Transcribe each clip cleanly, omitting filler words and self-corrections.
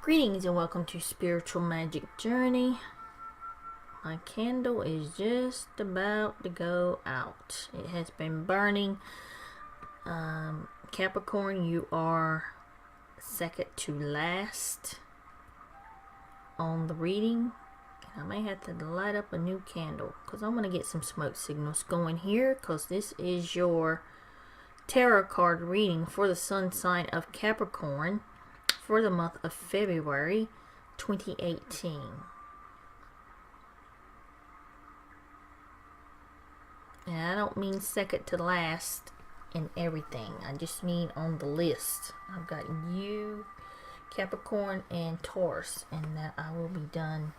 Greetings and welcome to Spiritual Magic Journey. My candle is just about to go out. It has been burning. Capricorn, you are second to last on the reading. I may have to light up a new candle because I'm going to get some smoke signals going here, because this is your tarot card reading for the sun sign of Capricorn for the month of February 2018. And I don't mean second to last in everything. I just mean on the list. I've got you, Capricorn, and Taurus, and that I will be done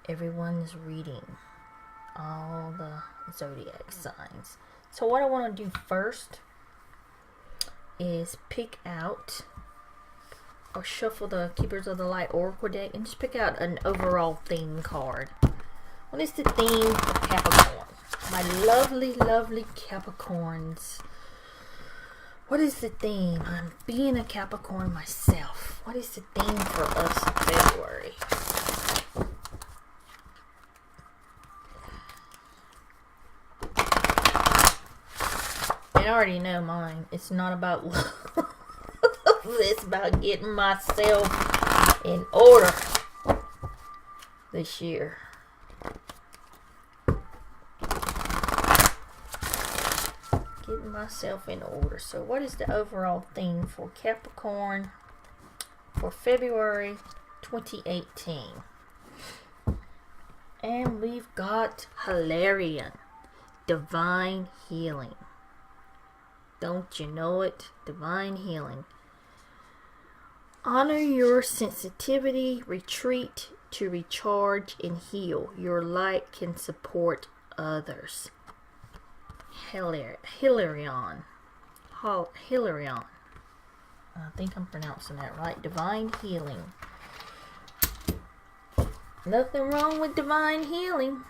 everyone's reading, all the zodiac signs. So what I want to do first is pick out or shuffle the Keepers of the Light Oracle deck and just pick out an overall theme card. What is the theme of Capricorn? My lovely, lovely Capricorns. What is the theme? I'm being a Capricorn myself. What is the theme for us in February? I already know mine. It's not about love. It's about getting myself in order this year. Getting myself in order. So what is the overall theme for Capricorn for February 2018? And we've got Hilarion, divine healing. Don't you know it? Divine healing. Honor your sensitivity. Retreat to recharge and heal. Your light can support others. Hilarion. Hilarion. I think I'm pronouncing that right. Divine healing. Nothing wrong with divine healing.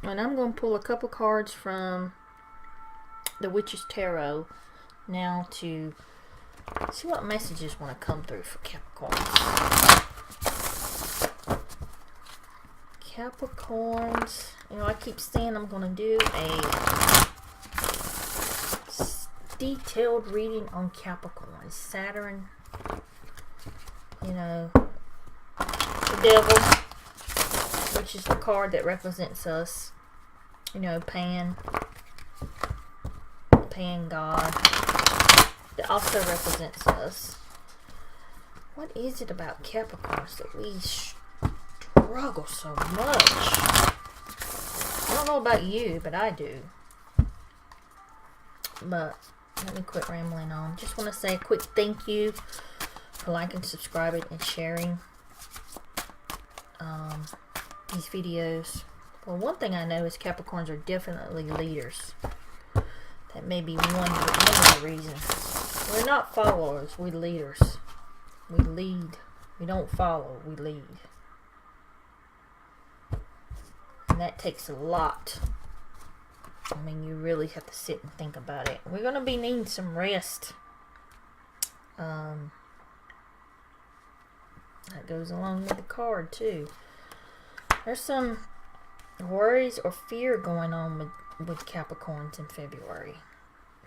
And I'm going to pull a couple cards from the Witch's Tarot now to see what messages want to come through for Capricorns. Capricorns, you know, I keep saying I'm going to do a detailed reading on Capricorn. Saturn, you know, the devil, which is the card that represents us, you know, Pan God, that also represents us. What is it about Capricorns that we struggle so much? I don't know about you, but I do. But let me quit rambling on. Just want to say a quick thank you for liking, subscribing, and sharing these videos. Well, one thing I know is Capricorns are definitely leaders. That may be one of the reasons. We're not followers, we're leaders. We lead. We don't follow, we lead. And that takes a lot. I mean, you really have to sit and think about it. We're going to be needing some rest. That goes along with the card too. There's some worries or fear going on with Capricorns in February.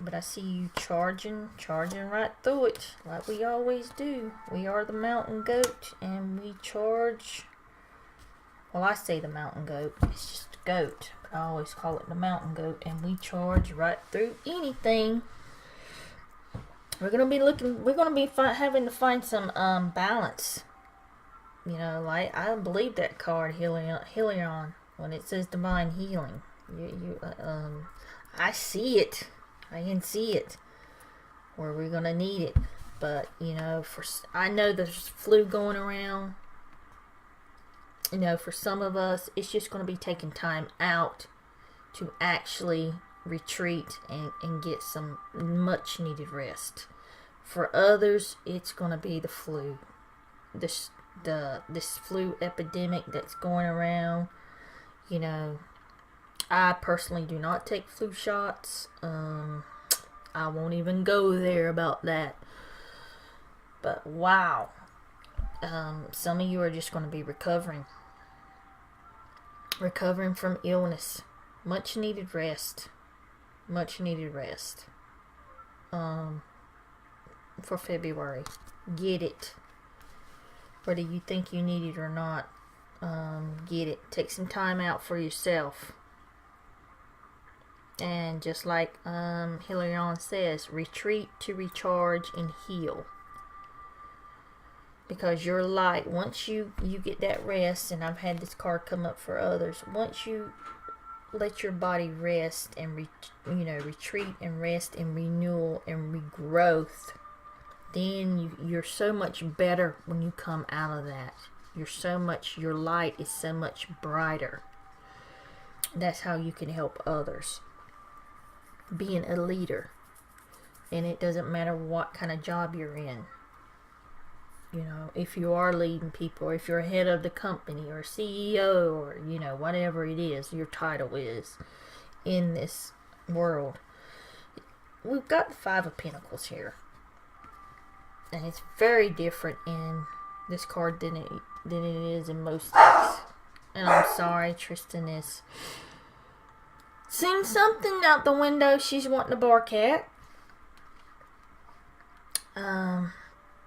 But I see you charging right through it, like we always do. We are the mountain goat, and we charge. Well, I say the mountain goat. It's just a goat, but I always call it the mountain goat, and we charge right through anything. We're gonna be having to find some balance. You know, like I believe that card, Hilarion, when it says divine healing. I see it. I can see it. Where we're gonna need it. But you know, I know there's flu going around. You know, for some of us, it's just going to be taking time out to actually retreat and get some much needed rest. For others, it's going to be the flu. This flu epidemic that's going around. You know, I personally do not take flu shots. I won't even go there about that. But wow, some of you are just going to be recovering from illness. Much needed rest. Much needed rest. For February. Get it. Whether you think you need it or not, get it. Take some time out for yourself. And just like Hilarion says, retreat to recharge and heal. Because your light, once you get that rest, and I've had this card come up for others, once you let your body rest and retreat and rest and renewal and regrowth, then you're so much better when you come out of that. Your light is so much brighter. That's how you can help others. Being a leader. And it doesn't matter what kind of job you're in. You know, if you are leading people, or if you're head of the company, or CEO, or, whatever it is, your title is in this world. We've got the Five of Pentacles here. And it's very different in this card than it is in most decks. And I'm sorry, Tristan is seeing something out the window she's wanting to bark at.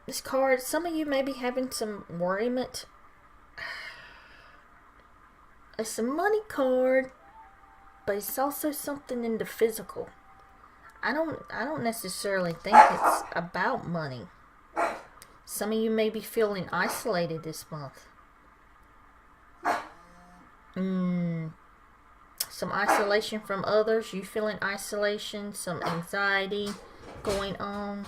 This card, some of you may be having some worriment. It's a money card, but it's also something in the physical. I don't necessarily think it's about money. Some of you may be feeling isolated this month. Some isolation from others. You feeling isolation, some anxiety going on.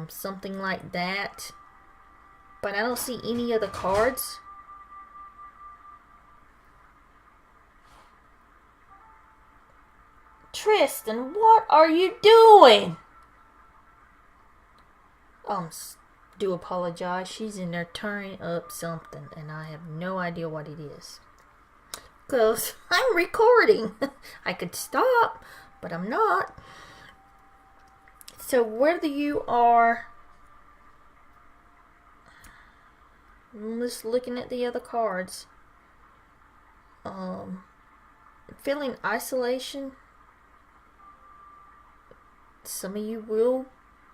Something like that. But I don't see any other cards. Tristan, what are you doing? Do apologize. She's in there turning up something, and I have no idea what it is. Because I'm recording. I could stop, but I'm not. So whether you are, I'm just looking at the other cards, feeling isolation, some of you will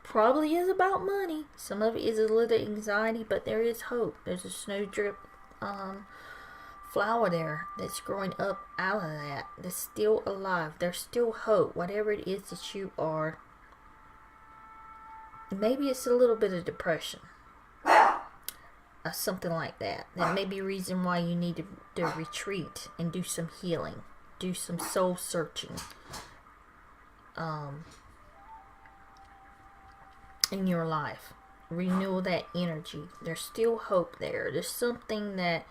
probably is about money. Some of it is a little anxiety, but there is hope. There's a snowdrip flower there that's growing up out of that. That's still alive. There's still hope. Whatever it is that you are. Maybe it's a little bit of depression. Something like that. That may be a reason why you need to retreat and do some healing. Do some soul searching. In your life. Renew that energy. There's still hope there. There's something that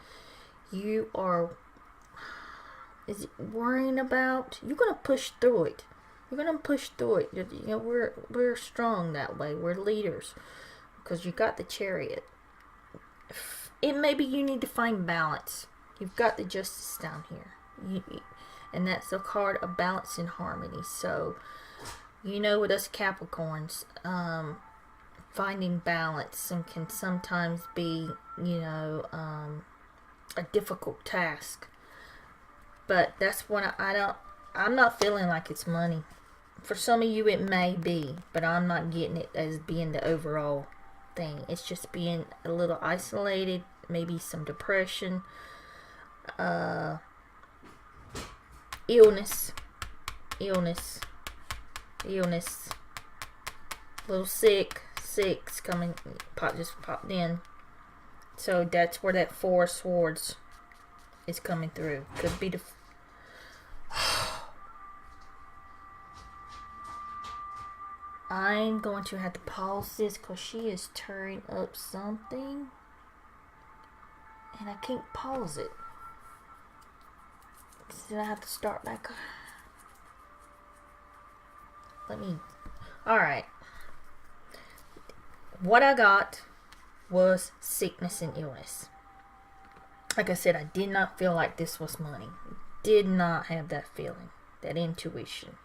you are worrying about. You're going to push through it. You're going to push through it. We're strong that way. We're leaders. Because you got the Chariot. It maybe you need to find balance. You've got the Justice down here. And that's a card of balance and harmony. So, with us Capricorns, finding balance and can sometimes be, a difficult task. But that's what I'm not feeling like it's money. For some of you it may be, but I'm not getting it as being the overall thing. It's just being a little isolated, maybe some depression, illness, a little sick's coming, just popped in. So that's where that Four of Swords is coming through. Could be the I'm going to have to pause this because she is tearing up something. And I can't pause it. So I have to start back. Alright. What I got was sickness and illness. Like I said, I did not feel like this was money. Did not have that feeling. That intuition.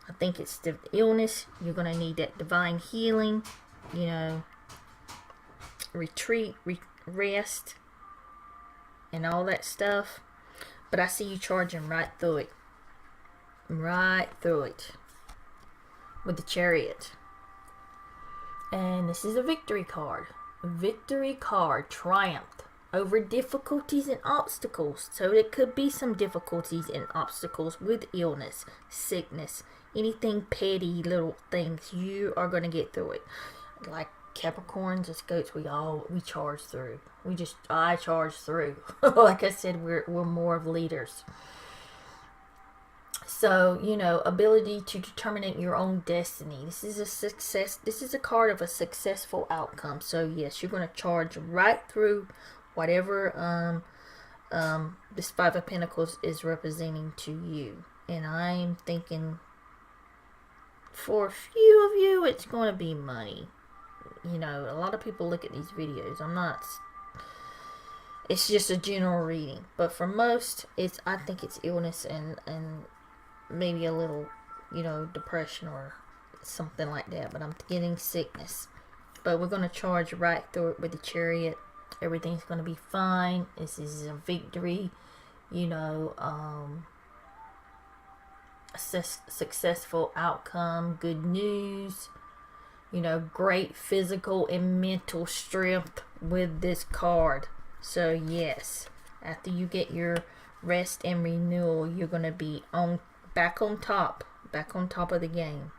I think it's the illness. You're going to need that divine healing. you know, retreat, rest, and all that stuff. But I see you charging right through it. Right through it. With the Chariot. And this is a victory card. Victory card. Triumph. Over difficulties and obstacles. So it could be some difficulties and obstacles with illness, sickness, anything petty, little things. You are going to get through it. Like Capricorns and goats, we charge through. I charge through. Like I said, we're more of leaders. So, you know, ability to determine your own destiny. This is a success. This is a card of a successful outcome. So yes, you're going to charge right through whatever this Five of Pentacles is representing to you. And I'm thinking for a few of you, it's going to be money. You know, a lot of people look at these videos. It's just a general reading. But for most, I think it's illness and maybe a little, you know, depression or something like that. But I'm getting sickness. But we're going to charge right through it with the Chariot. Everything's going to be fine. This is a victory. You know, successful outcome. Good news. You know, great physical and mental strength with this card. So yes, after you get your rest and renewal, you're going to be back on top of the game,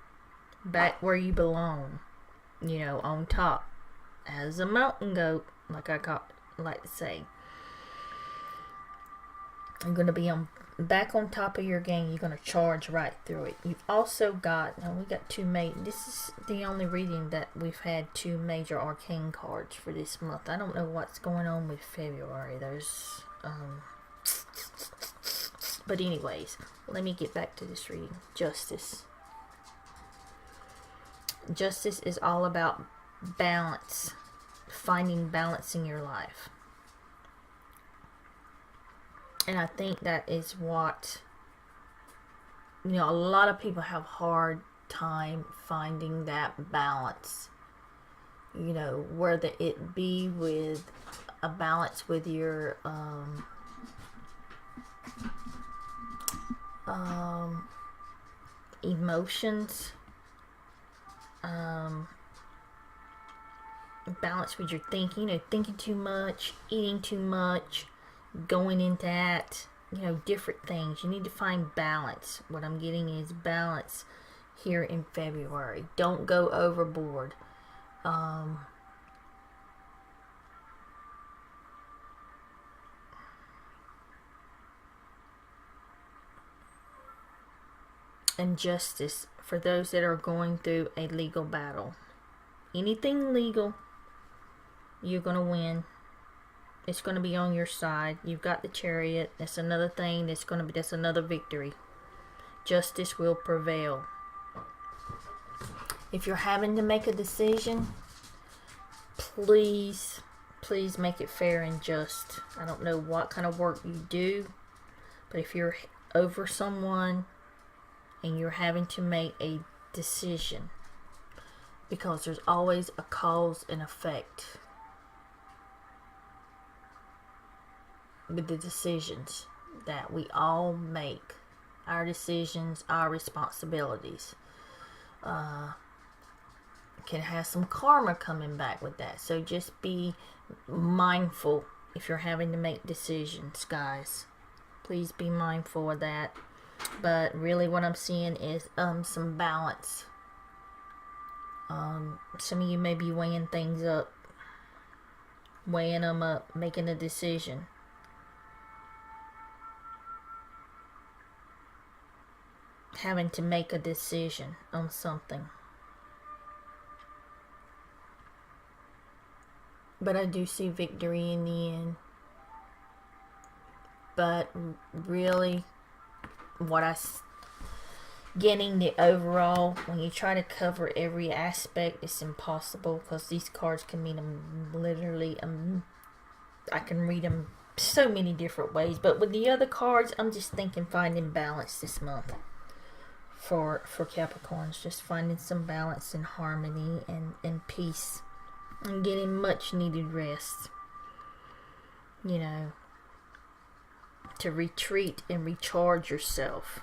back where you belong, you know, on top as a mountain goat, like like to say. You're going to be back on top of your game. You're going to charge right through it. You've also got, now we got this is the only reading that we've had 2 major arcane cards for this month. I don't know what's going on with February. There's but anyways, let me get back to this reading. Justice. Justice is all about balance, finding balance in your life. And I think that is what, you know, a lot of people have hard time finding that balance. You know, whether it be with a balance with your emotions, balance with your thinking, you know, thinking too much, eating too much, going into that, you know, different things. You need to find balance. What I'm getting is balance here in February. Don't go overboard. And justice for those that are going through a legal battle. Anything legal, you're going to win. It's going to be on your side. You've got the Chariot. That's another thing that's another victory. Justice will prevail. If you're having to make a decision, please make it fair and just. I don't know what kind of work you do, but if you're over someone and you're having to make a decision, because there's always a cause and effect with the decisions that we all make. Our decisions, our responsibilities can have some karma coming back with that. So just be mindful if you're having to make decisions, guys. Please be mindful of that. But really what I'm seeing is some balance. Some of you may be weighing things up, weighing them up, making a decision. Having to make a decision on something. But I do see victory in the end. But really, getting the overall, when you try to cover every aspect, it's impossible, because these cards can mean literally, I can read them so many different ways. But with the other cards, I'm just thinking finding balance this month. for Capricorns. Just finding some balance and harmony and peace and getting much needed rest. You know, to retreat and recharge yourself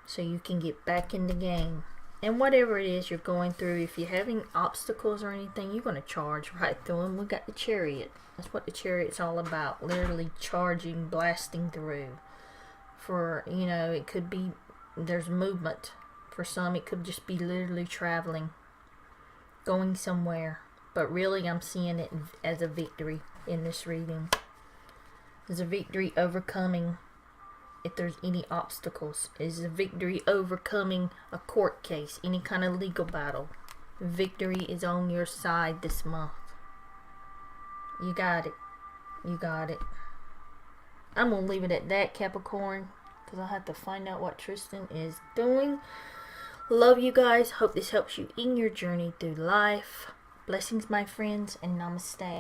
so you can get back in the game. And whatever it is you're going through, if you're having obstacles or anything, you're going to charge right through them. We got the Chariot. That's what the Chariot's all about. Literally charging, blasting through. For, you know, it could be, there's movement. For some, it could just be literally traveling, going somewhere. But really, I'm seeing it as a victory in this reading. There's a victory overcoming, if there's any obstacles. Is a victory overcoming a court case, any kind of legal battle. Victory is on your side this month. You got it. You got it. I'm going to leave it at that, Capricorn, because I have to find out what Tristan is doing. Love you guys. Hope this helps you in your journey through life. Blessings, my friends, and namaste.